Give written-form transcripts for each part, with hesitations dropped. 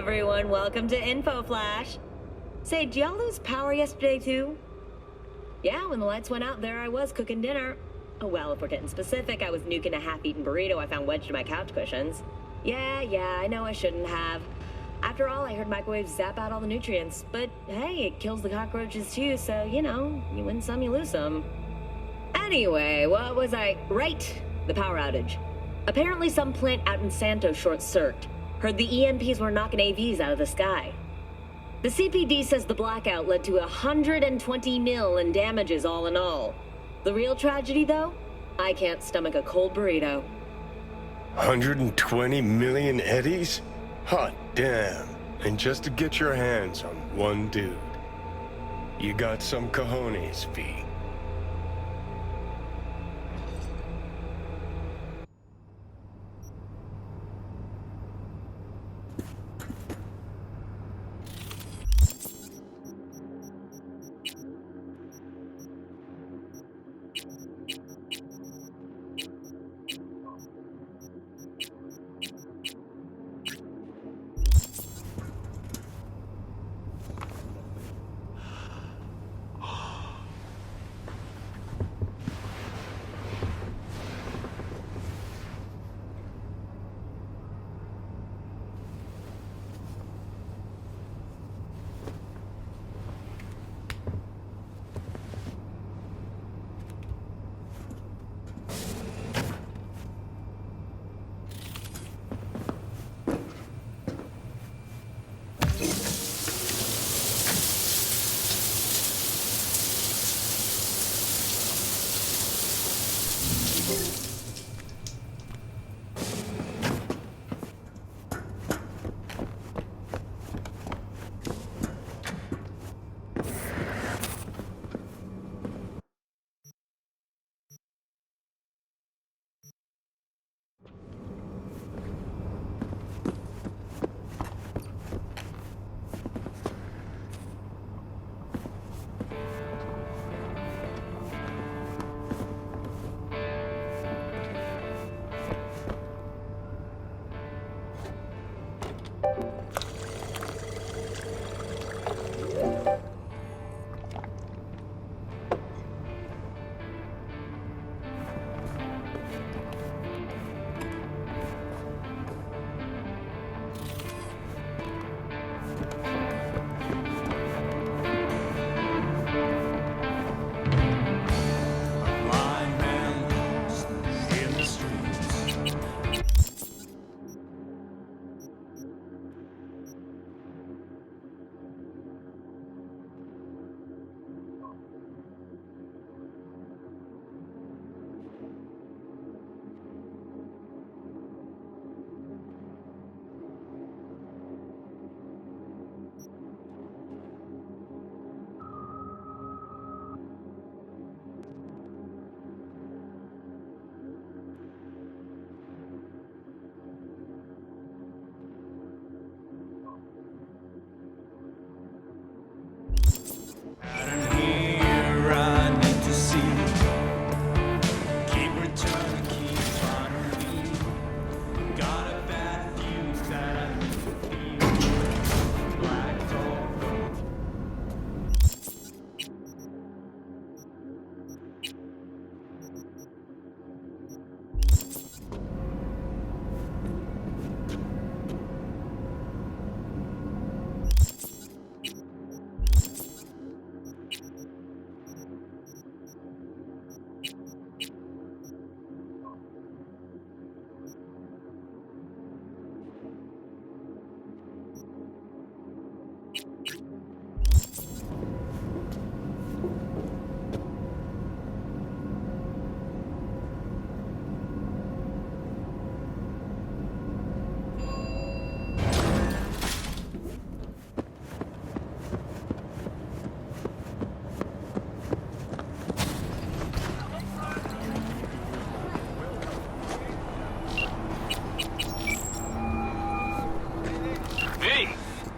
everyone, welcome to Info Flash. Say, did y'all lose power yesterday too? Yeah, when the lights went out, there I was cooking dinner. Oh well, if we're getting specific, I was nuking a half-eaten burrito I found wedged in my couch cushions. Yeah, I know I shouldn't have. After all, I heard microwaves zap out all the nutrients. But hey, it kills the cockroaches too, so, you know, you win some, you lose some. Anyway, what was I... Right, the power outage. Apparently some plant out in Santo short-circuited. Heard the EMPs were knocking AVs out of the sky. The CPD says the blackout led to 120 mil in damages all in all. The real tragedy, though? I can't stomach a cold burrito. 120 million eddies? Hot damn. And just to get your hands on one dude. You got some cojones, V.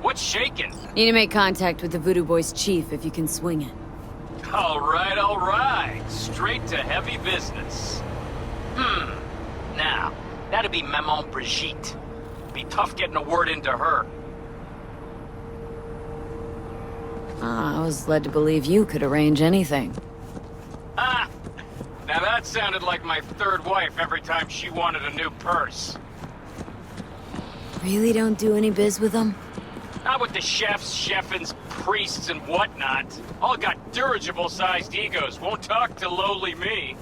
What's shaking? Need to make contact with the Voodoo Boys chief if you can swing it. All right. Straight to heavy business. Now, that'd be Maman Brigitte. Be tough getting a word into her. I was led to believe you could arrange anything. Ah! Now that sounded like my third wife every time she wanted a new purse. Really don't do any biz with them? Not with the chefs, chefins, priests, and whatnot. All got dirigible-sized egos, won't talk to lowly me.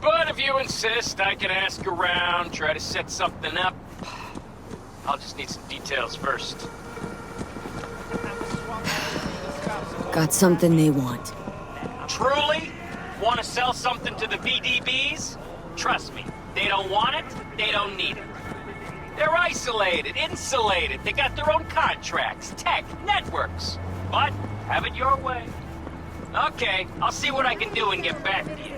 But if you insist, I can ask around, try to set something up. I'll just need some details first. Got something they want. Truly? Want to sell something to the VDBs? Trust me, they don't want it, they don't need it. They're isolated, insulated, they got their own contracts, tech, networks. But, have it your way. Okay, I'll see what I can do and get back to you.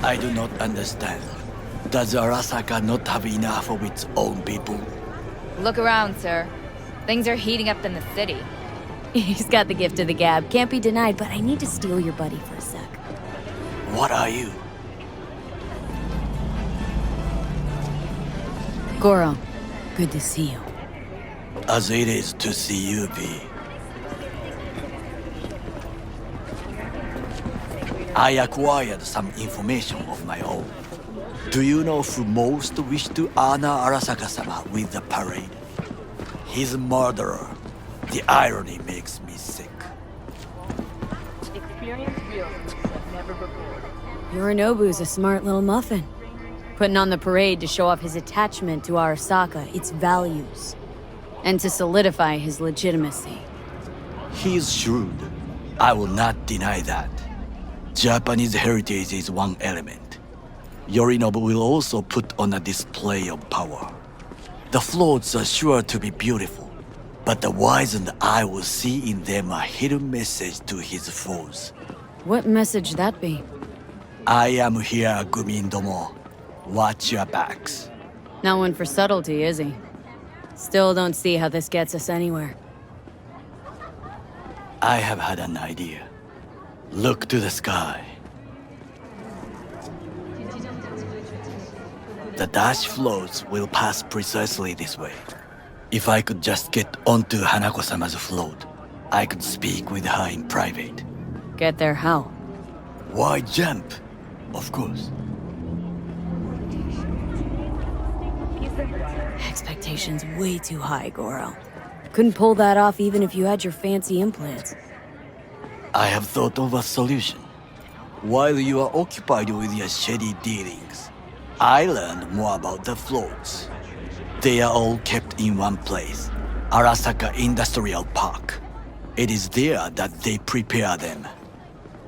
I do not understand. Does Arasaka not have enough of its own people? Look around, sir. Things are heating up in the city. He's got the gift of the gab. Can't be denied, but I need to steal your buddy for a sec. What are you? Goro, good to see you. As it is to see you, V. I acquired some information of my own. Do you know who most wished to honor Arasaka-sama with the parade? His murderer. The irony makes me sick. Experience real, but never before. Yorinobu's a smart little muffin. Putting on the parade to show off his attachment to Arasaka, its values. And to solidify his legitimacy. He is shrewd. I will not deny that. Japanese heritage is one element. Yorinobu will also put on a display of power. The floats are sure to be beautiful, but the wizened eye will see in them a hidden message to his foes. What message that be? I am here, Gumindomo. Watch your backs. Not one for subtlety, is he? Still don't see how this gets us anywhere. I have had an idea. Look to the sky. The dash floats will pass precisely this way. If I could just get onto Hanako-sama's float, I could speak with her in private. Get there how? Why jump? Of course. Expectations way too high, Goro. Couldn't pull that off even if you had your fancy implants. I have thought of a solution. While you are occupied with your shady dealings, I learned more about the floats. They are all kept in one place, Arasaka Industrial Park. It is there that they prepare them.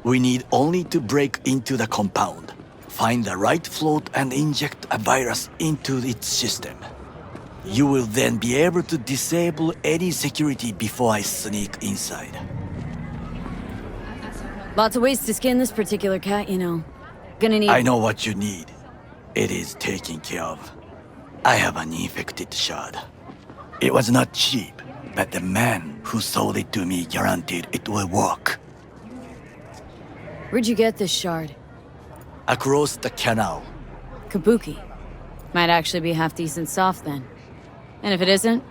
We need only to break into the compound, find the right float and inject a virus into its system. You will then be able to disable any security before I sneak inside. Lots of ways to skin this particular cat, you know. Gonna need... I know what you need. It is taken care of. I have an infected shard. It was not cheap, but the man who sold it to me guaranteed it will work. Where'd you get this shard? Across the canal. Kabuki. Might actually be half decent soft then. And if it isn't,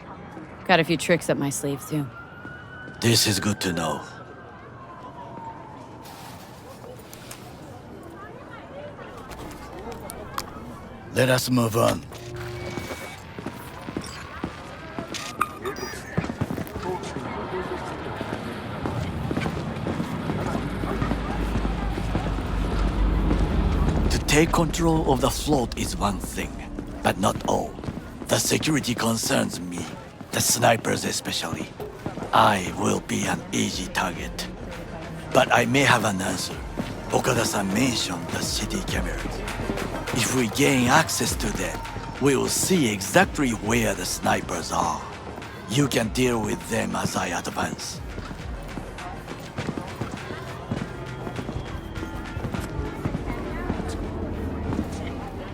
got a few tricks up my sleeve too. This is good to know. Let us move on. take control of the float is one thing, but not all. The security concerns me, the snipers especially. I will be an easy target. But I may have an answer. Okada-san mentioned the city cameras. If we gain access to them, we will see exactly where the snipers are. You can deal with them as I advance.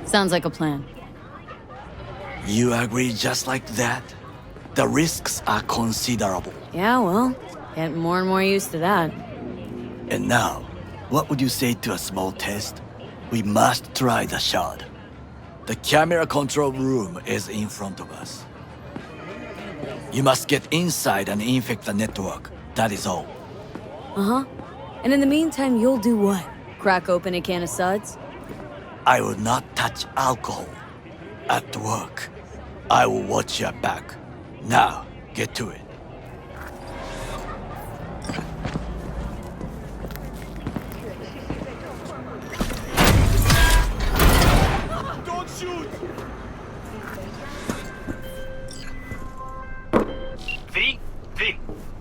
Sounds like a plan. You agree just like that? The risks are considerable. Yeah, well, getting more and more used to that. And now, what would you say to a small test? We must try the shard. The camera control room is in front of us. You must get inside and infect the network. That is all. Uh-huh. And in the meantime, you'll do what? Crack open a can of suds? I will not touch alcohol. At work, I will watch your back. Now, get to it. Don't shoot! V,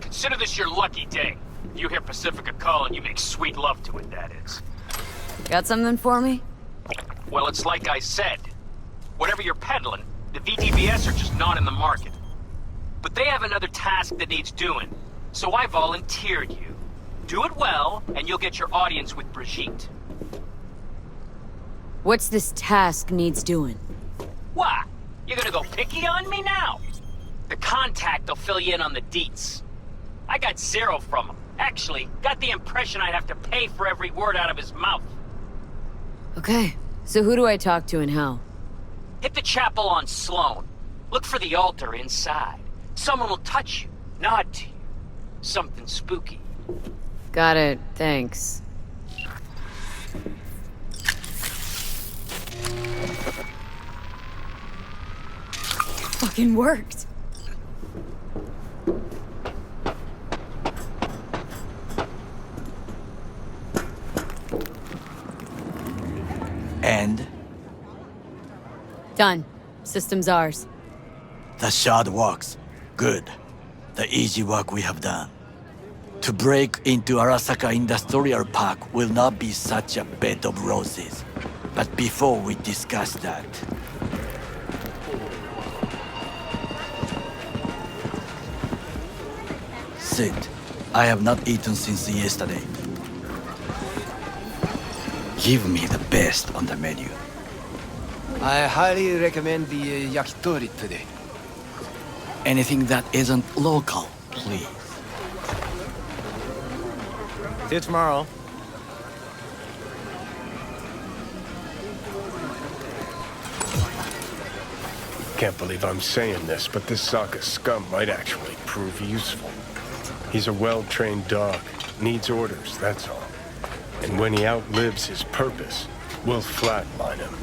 consider this your lucky day. You hear Pacifica call and you make sweet love to it, that is. Got something for me? Well, it's like I said. Whatever you're peddling, the VTBS are just not in the market. But they have another task that needs doing, so I volunteered you. Do it well, and you'll get your audience with Brigitte. What's this task needs doing? What? You gonna go picky on me now? The contact will fill you in on the deets. I got zero from him. Actually, got the impression I'd have to pay for every word out of his mouth. Okay, so who do I talk to and how? Hit the chapel on Sloan. Look for the altar inside. Someone will touch you, nod to you. Something spooky. Got it, thanks. Fucking worked. And Done. System's ours. the shard works. Good. The easy work we have done. To break into Arasaka Industrial Park will not be such a bed of roses. But before we discuss that... Sit. I have not eaten since yesterday. Give me the best on the menu. I highly recommend the yakitori today. Anything that isn't local, please. See you tomorrow. Can't believe I'm saying this, but this Sokka scum might actually prove useful. He's a well-trained dog. Needs orders, that's all. And when he outlives his purpose, we'll flatline him.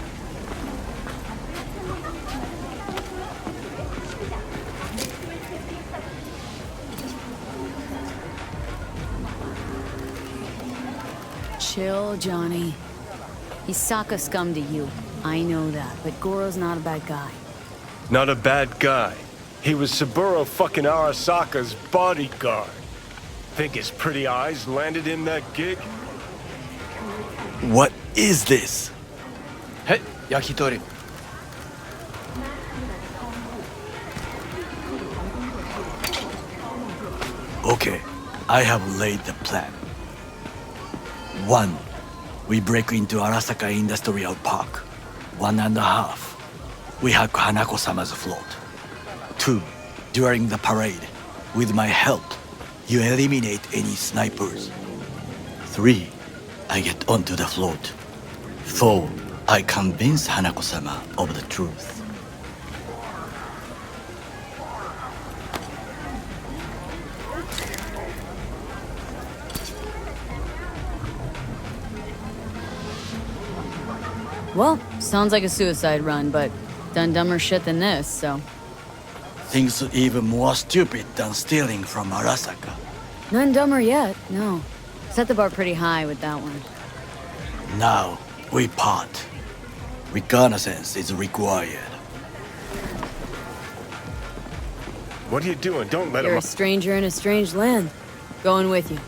Chill, Johnny. He's Sokka scum to you. I know that, but Goro's not a bad guy. Not a bad guy. He was Saburo fucking Arasaka's bodyguard. Think his pretty eyes landed in that gig? What is this? Hey, yakitori. Okay, I have laid the plan. 1. We break into Arasaka Industrial Park. 1.5. We hack Hanako-sama's float. 2. During the parade, with my help, you eliminate any snipers. 3. I get onto the float. 4. I convince Hanako-sama of the truth. Well, sounds like a suicide run, but done dumber shit than this, so... Things even more stupid than stealing from Arasaka. None dumber yet, no. Set the bar pretty high with that one. Now, we part. Reconnaissance is required. What are you doing? Don't let You're him... a stranger in a strange land. Going with you.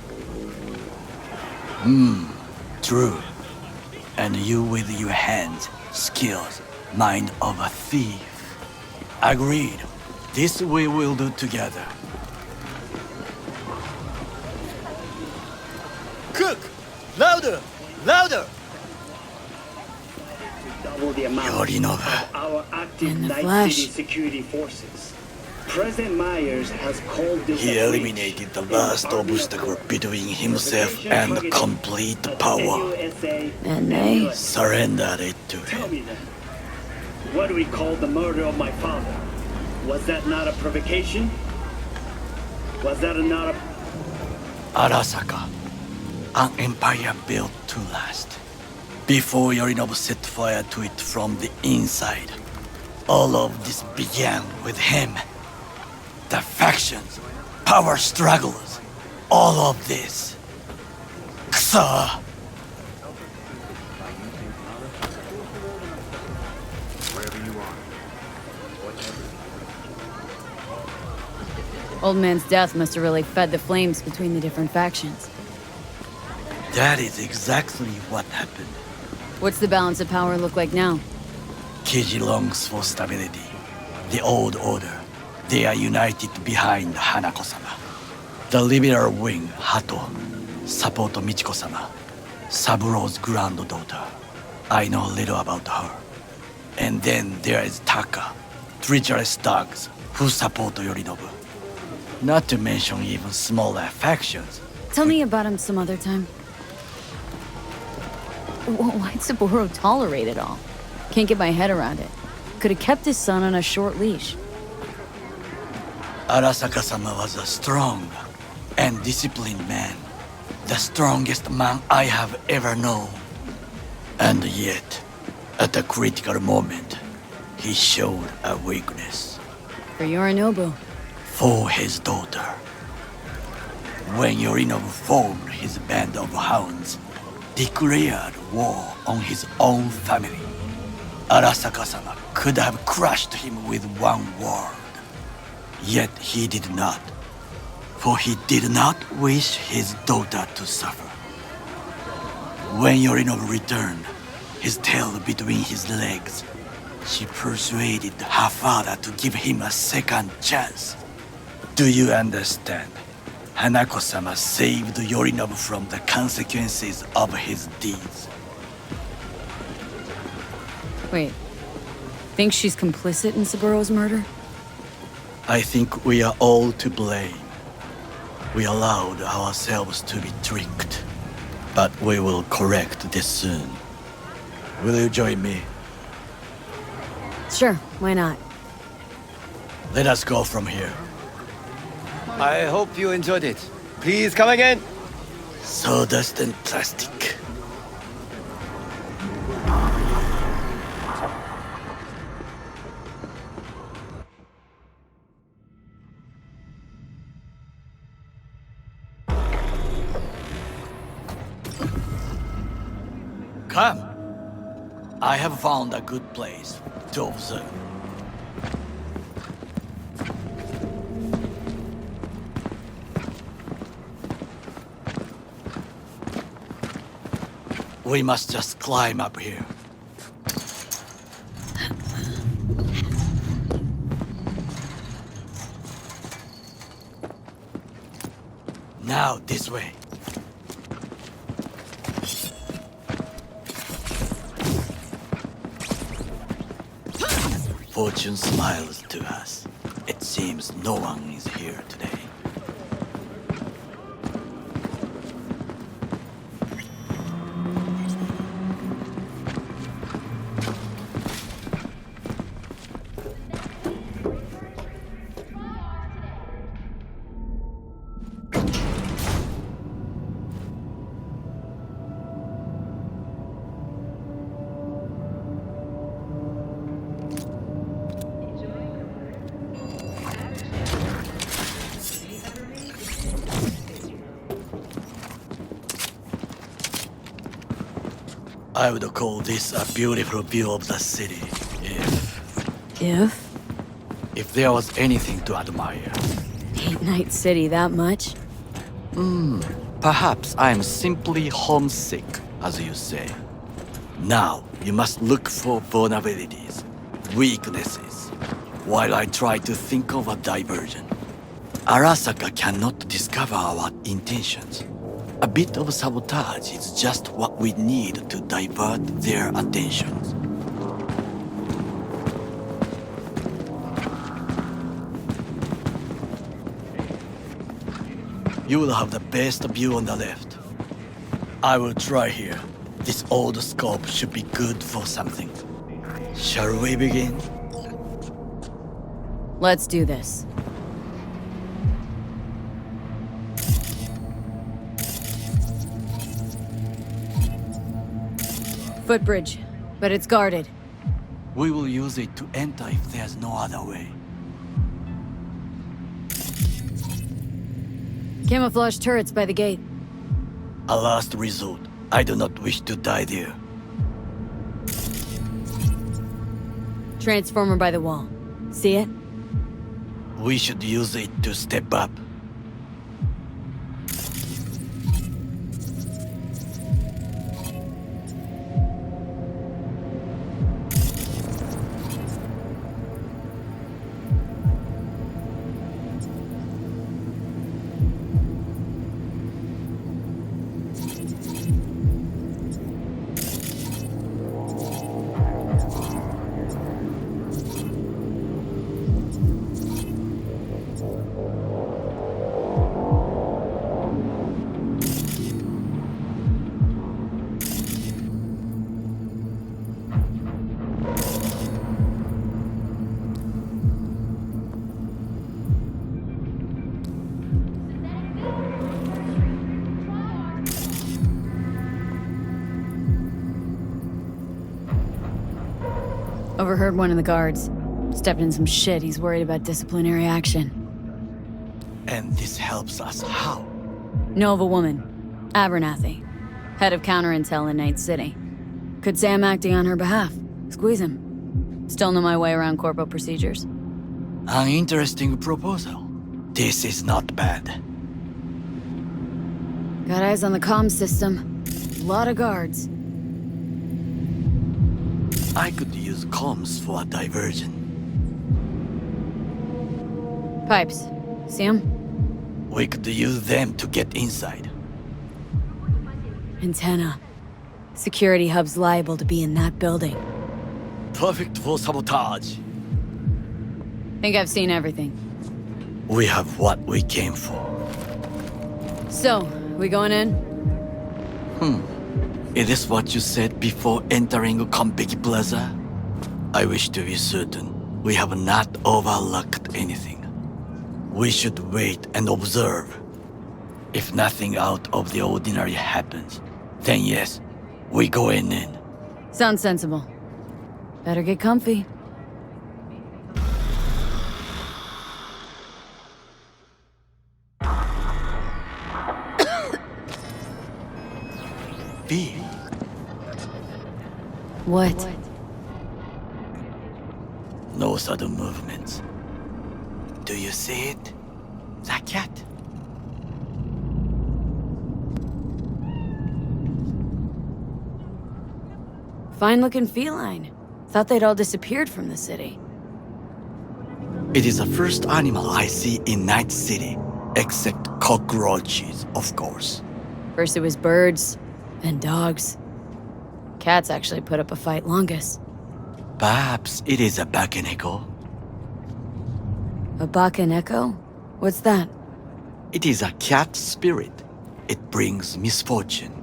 True. And you with your hands, skills, mind of a thief. Agreed. This we will do together. Cook! Louder! Louder! Double the amount Yorinobu. of our active In the Night flesh. City security forces. President Myers has called this He a breach eliminated the in last Army obstacle between himself Reservation and targeting complete of power. AUSA And they- Surrendered it to Tell him. me then, what do we call the murder of my father? Was that not a provocation? Was that not a... Arasaka, an empire built to last. Before Yorinobu set fire to it from the inside, all of this began with him. The factions, power struggles, all of this. Kusa! Old man's death must have really fed the flames between the different factions. That is exactly what happened. What's the balance of power look like now? Kiji longs for stability. The old order. They are united behind Hanako-sama. The liberal wing, Hato, support Michiko-sama, Saburo's granddaughter. I know little about her. And then there is Taka, treacherous dogs, who support Yorinobu. Not to mention even smaller factions. Tell me about him some other time. Why'd Saburo tolerate it all? Can't get my head around it. Could have kept his son on a short leash. Arasaka-sama was a strong and disciplined man. The strongest man I have ever known. And yet, at a critical moment, he showed a weakness. For Yorinobu. For his daughter. When Yorinobu formed his band of hounds, declared war on his own family, Arasaka-sama could have crushed him with one word. Yet he did not, for he did not wish his daughter to suffer. When Yorinobu returned, his tail between his legs, she persuaded her father to give him a second chance. Do you understand? Hanako-sama saved Yorinobu from the consequences of his deeds. Wait. Think she's complicit in Saburo's murder? I think we are all to blame. We allowed ourselves to be tricked. But we will correct this soon. Will you join me? Sure, why not? Let us go from here. I hope you enjoyed it. Please come again. Sawdust and plastic. Come. I have found a good place to observe. We must just climb up here. Now, this way. Fortune smiles to us. It seems no one is here today. I would call this a beautiful view of the city If? if there was anything to admire. Hate Night City that much? Perhaps I am simply homesick, as you say. Now, you must look for vulnerabilities, weaknesses, while I try to think of a diversion. Arasaka cannot discover our intentions. A bit of sabotage is just what we need to divert their attentions. You will have the best view on the left. I will try here. This old scope should be good for something. Shall we begin? Let's do this. Footbridge, but it's guarded. We will use it to enter if there's no other way. Camouflage turrets by the gate. A last resort. I do not wish to die there. Transformer by the wall. See it? We should use it to step up. Overheard one of the guards. Stepped in some shit. He's worried about disciplinary action. And this helps us how? Know of a woman. Abernathy. Head of counterintel in Night City. Could say I'm acting on her behalf. Squeeze him. Still know my way around corpo procedures. An interesting proposal. This is not bad. Got eyes on the comm system. Lot of guards. I could use comms for a diversion. Pipes. See 'em? We could use them to get inside. Antenna. Security hub's liable to be in that building. Perfect for sabotage. Think I've seen everything. We have what we came for. So, we going in? Is this what you said before entering Konpeki Plaza? I wish to be certain we have not overlooked anything. We should wait and observe. If nothing out of the ordinary happens, then yes, we go in. Sounds sensible. Better get comfy. B. What? No sudden movements. Do you see it? The cat. Fine-looking feline. Thought they'd all disappeared from the city. It is the first animal I see in Night City, except cockroaches, of course. First it was birds, then dogs. Cats actually put up a fight longest. Perhaps it is a bakeneko. A bakaneko? What's that? It is a cat spirit. It brings misfortune,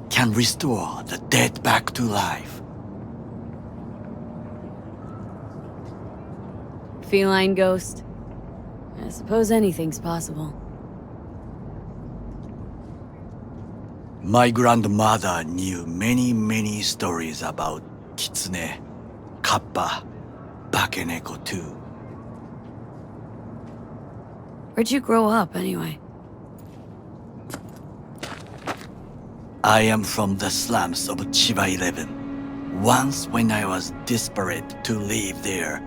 can restore the dead back to life. Feline ghost? I suppose anything's possible. My grandmother knew many stories about kitsune, kappa, bakeneko too. Where'd you grow up, anyway? I am from the slums of Chiba 11. Once when I was desperate to leave there,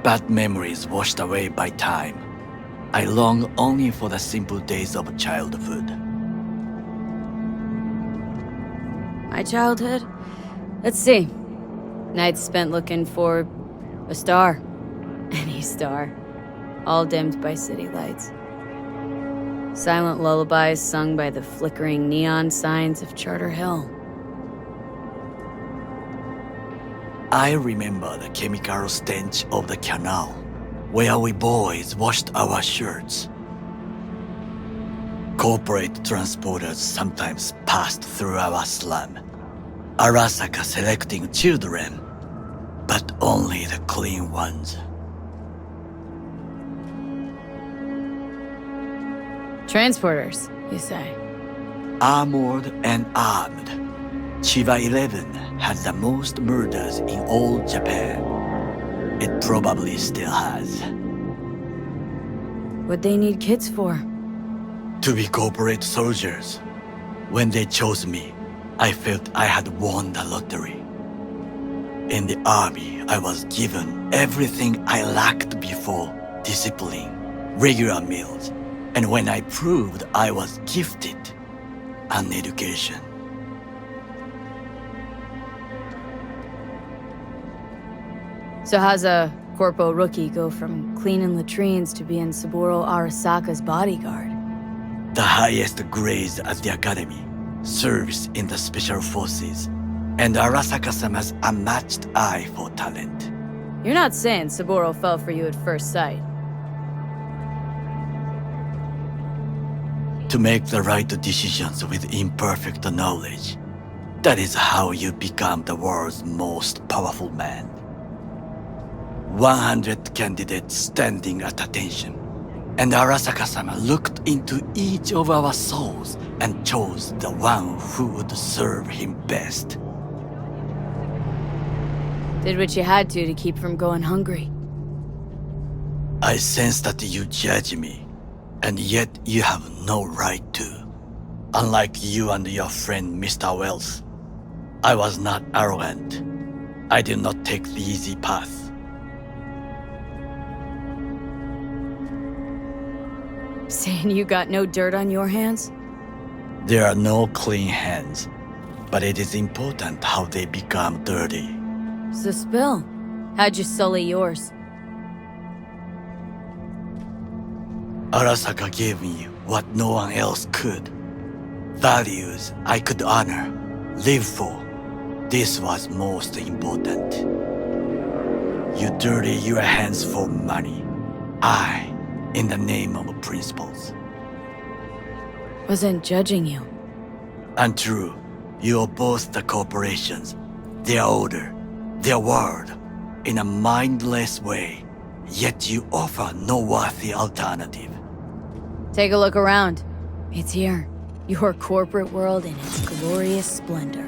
bad memories washed away by time. I long only for the simple days of childhood. My childhood? Let's see. Nights spent looking for a star. Any star. All dimmed by city lights. Silent lullabies sung by the flickering neon signs of Charter Hill. I remember the chemical stench of the canal, where we boys washed our shirts. Corporate transporters sometimes passed through our slum, Arasaka selecting children, but only the clean ones. Transporters, you say? Armored and armed, Chiba 11 had the most murders in all Japan. It probably still has. What'd they need kids for? To be corporate soldiers. When they chose me, I felt I had won the lottery. In the army, I was given everything I lacked before: discipline, regular meals, and when I proved I was gifted, an education. So how's a corpo rookie go from cleaning latrines to being Saburo Arasaka's bodyguard? The highest grades at the academy, service in the special forces, and Arasaka-sama's unmatched eye for talent. You're not saying Saburo fell for you at first sight. To make the right decisions with imperfect knowledge, that is how you become the world's most powerful man. 100 candidates standing at attention, and Arasaka-sama looked into each of our souls and chose the one who would serve him best. Did what you had to keep from going hungry. I sense that you judge me, and yet you have no right to. Unlike you and your friend Mr. Wells, I was not arrogant. I did not take the easy path. Saying you got no dirt on your hands? There are no clean hands, but it is important how they become dirty. So spill. How'd you sully yours? Arasaka gave me what no one else could. Values I could honor, live for. This was most important. You dirty your hands for money. I, in the name of principles. Wasn't judging you. Untrue. You oppose the corporations, their order, their word, in a mindless way, yet you offer no worthy alternative. Take a look around. It's here. Your corporate world in its glorious splendor.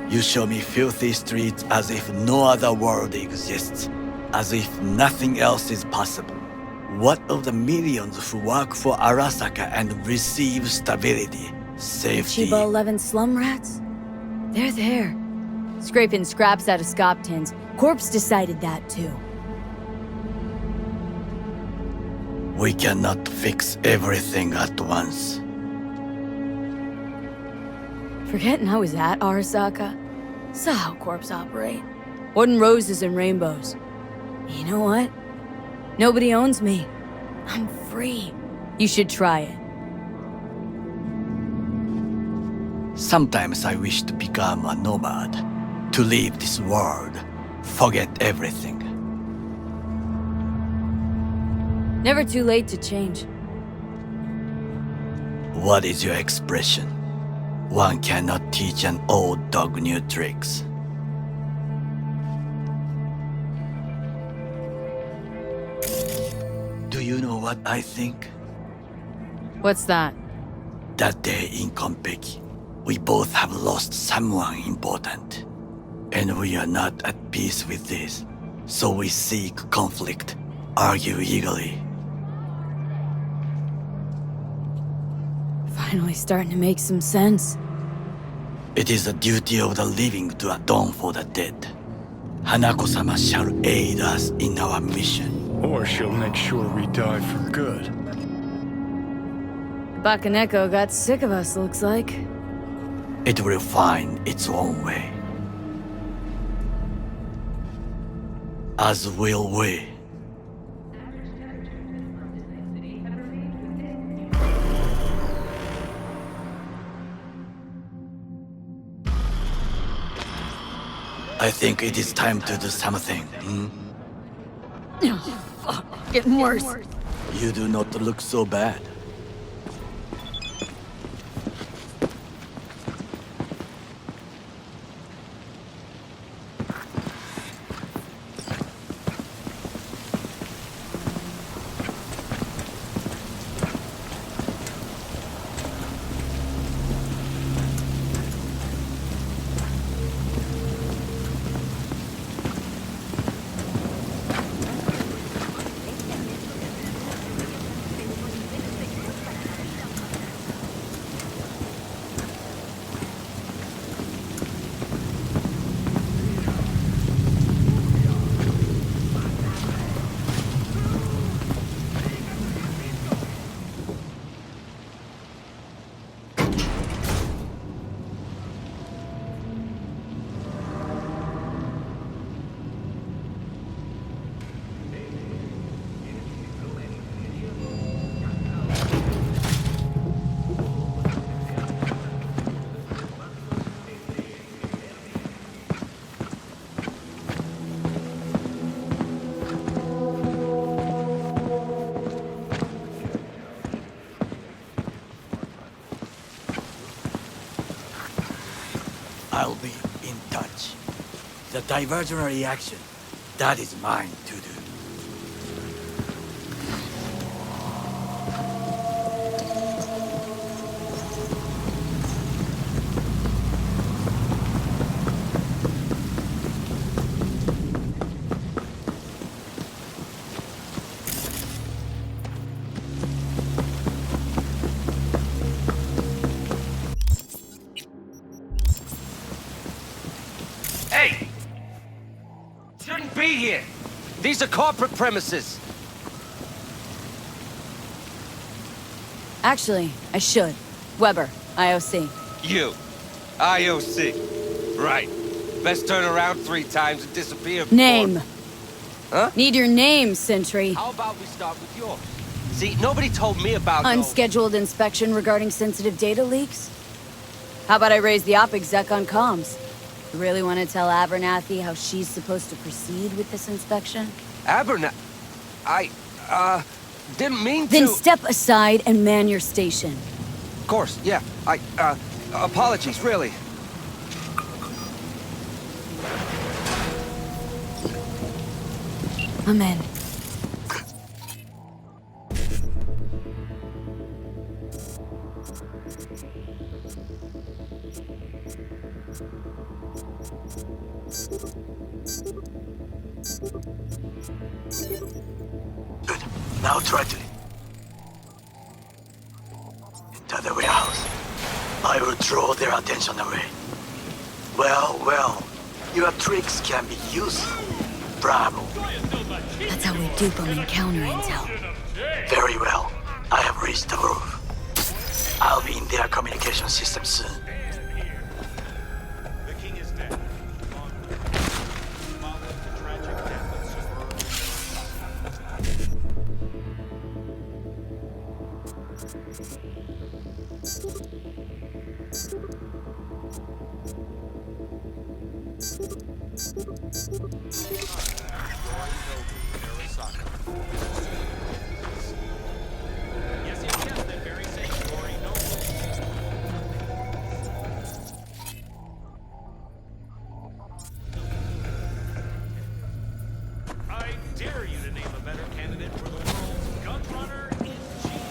You show me filthy streets as if no other world exists, as if nothing else is possible. What of the millions who work for Arasaka and receive stability, safety? Chiba 11 slum rats? They're there. Scraping scraps out of scop tins. Corpse decided that too. We cannot fix everything at once. Forgetting I was at Arasaka? Saw how corps operate. Wasn't roses and rainbows. You know what? Nobody owns me. I'm free. You should try it. Sometimes I wish to become a nomad, to leave this world, forget everything. Never too late to change. What is your expression? One cannot teach an old dog new tricks. Do you know what I think? What's that? That day in Konpeki, we both have lost someone important. And we are not at peace with this, so we seek conflict, argue eagerly. finally starting to make some sense. It is the duty of the living to atone for the dead. Hanako-sama shall aid us in our mission. Or she'll make sure we die for good. Bakaneko got sick of us, looks like. It will find its own way. As will we. I think it is time to do something, Oh, fuck. Getting worse. You do not look so bad. I'll be in touch. The diversionary reaction, that is mine to do. Hey! Shouldn't be here. These are corporate premises. Actually, I should. Weber, IOC. You. IOC. Right. Best turn around 3 times and disappear. Name. Huh? Need your name, Sentry. How about we start with yours? See, nobody told me about Unscheduled inspection regarding sensitive data leaks? How about I raise the op exec on comms? You really want to tell Abernathy how she's supposed to proceed with this inspection? I didn't mean to... Then step aside and man your station. Of course, yeah. Apologies, really. I'm in. Good. Now try to... Enter the warehouse. I will draw their attention away. Well, your tricks can be useful. Bravo. That's how we dupe them in counter intel. Very well. I have reached the roof. I'll be in their communication system soon. I dare you to name a better candidate for the world's gun runner in chief.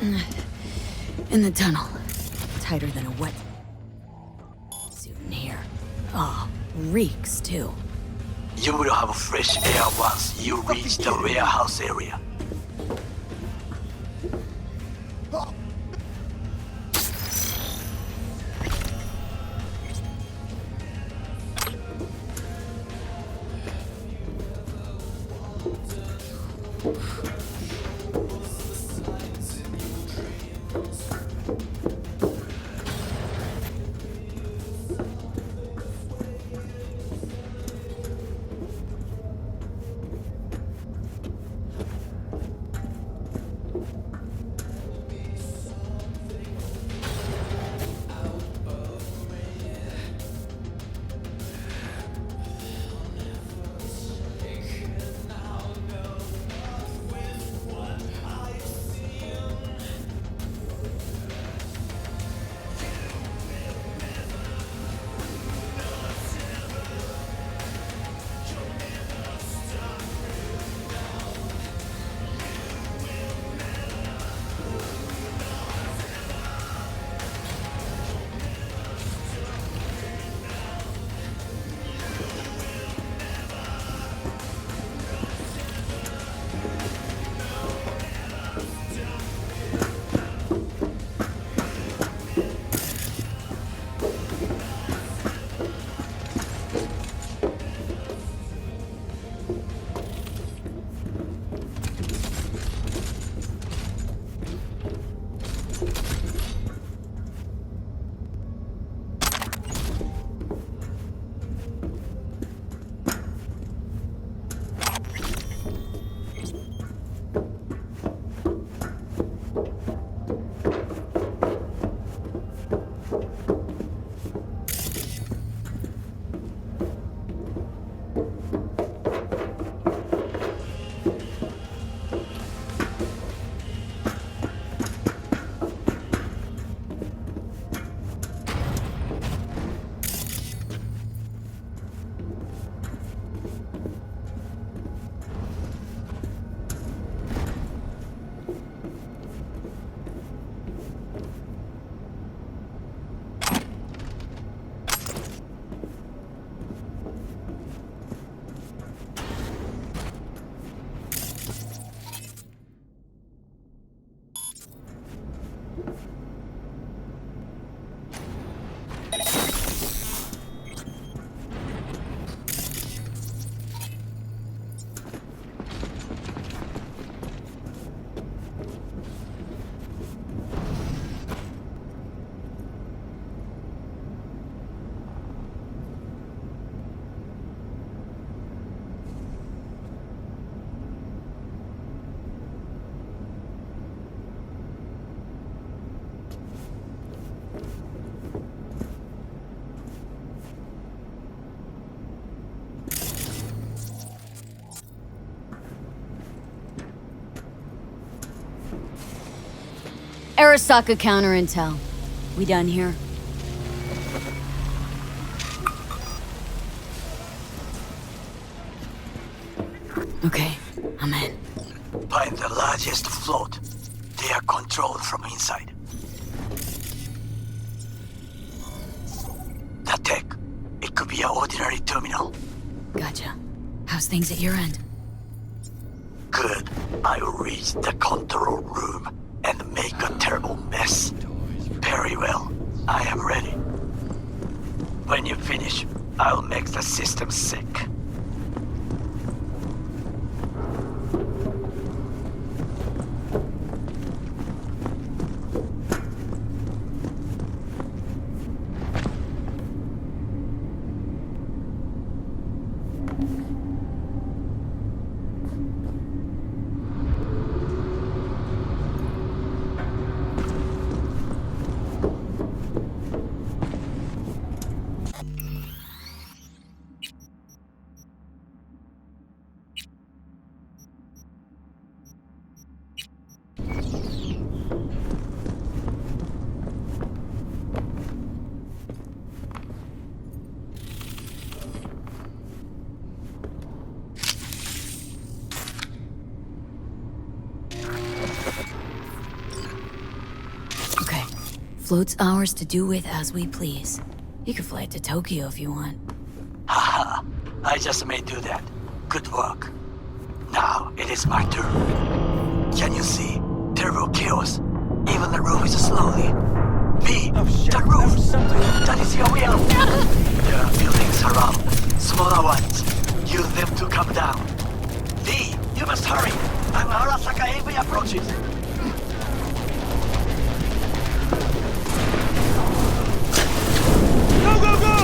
In the tunnel. Tighter than a wet souvenir. Oh, reeks too. You will have fresh air once you reach the warehouse area. Arasaka counter intel. We done here? Okay, I'm in. Find the largest float. They are controlled from inside. The tech. It could be an ordinary terminal. Gotcha. How's things at your end? Good. I will reach the control room and make a terrible mess. Very well. I am ready. When you finish, I'll make the system sick. float's ours to do with as we please. You can fly it to Tokyo if you want. Haha, I just may do that. Good work. Now it is my turn. Can you see? Terrible chaos. Even the roof is slowly. V, the roof! That is your will! There are buildings around, smaller ones. Use them to come down. V, you must hurry! I'm Arasaka AV approaches. Go, go, go!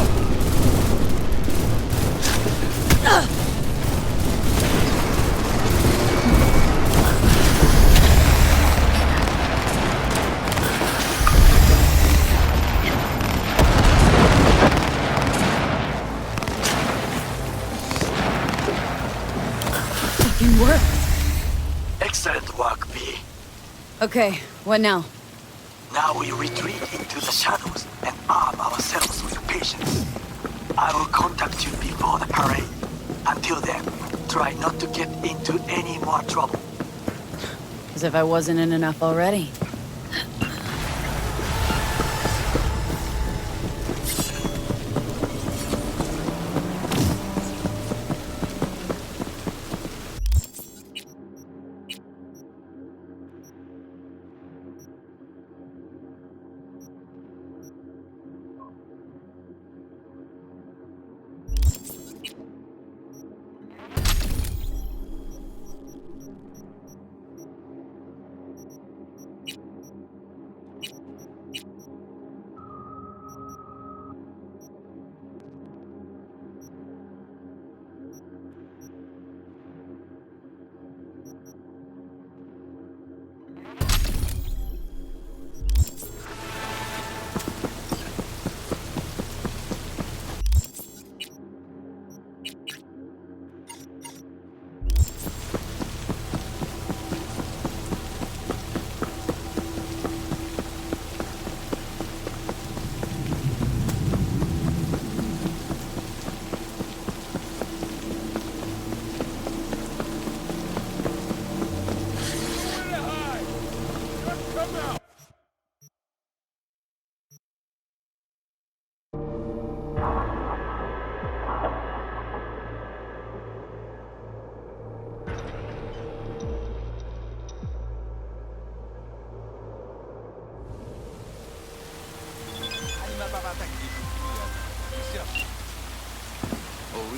Fucking work. Excellent work, V. Okay, what now? Now we retreat into the shadows and arm ourselves with patience. I will contact you before the parade. Until then, try not to get into any more trouble. As if I wasn't in enough already.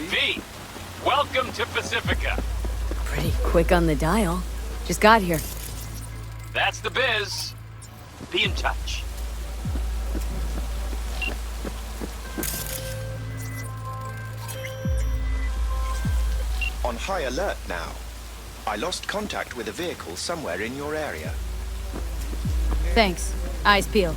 V, welcome to Pacifica. Pretty quick on the dial. Just got here. That's the biz. Be in touch. On high alert now. I lost contact with a vehicle somewhere in your area. Thanks. Eyes peeled.